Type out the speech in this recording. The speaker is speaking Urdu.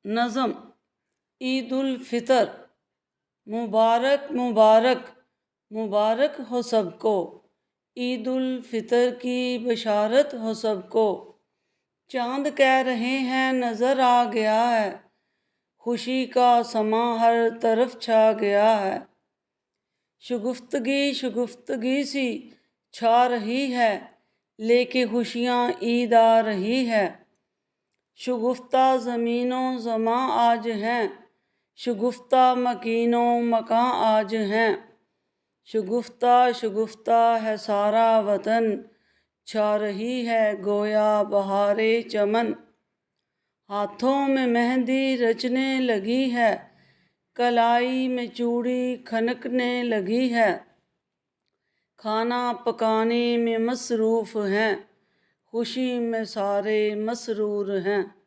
نظم عید الفطر مبارک مبارک مبارک ہو سب کو، عید الفطر کی بشارت ہو سب کو۔ چاند کہہ رہے ہیں نظر آ گیا ہے، خوشی کا سماں ہر طرف چھا گیا ہے۔ شگفتگی شگفتگی سی چھا رہی ہے، لے کے خوشیاں عید آ رہی ہے۔ شگفتہ زمین و زماں آج ہیں، شگفتہ مکین و مکاں آج ہیں۔ شگفتہ شگفتہ ہے سارا وطن، چھا رہی ہے گویا بہار چمن۔ ہاتھوں میں مہندی رچنے لگی ہے، کلائی میں چوڑی کھنکنے لگی ہے۔ کھانا پکانے میں مصروف ہیں، خوشی میں سارے مسرور ہیں۔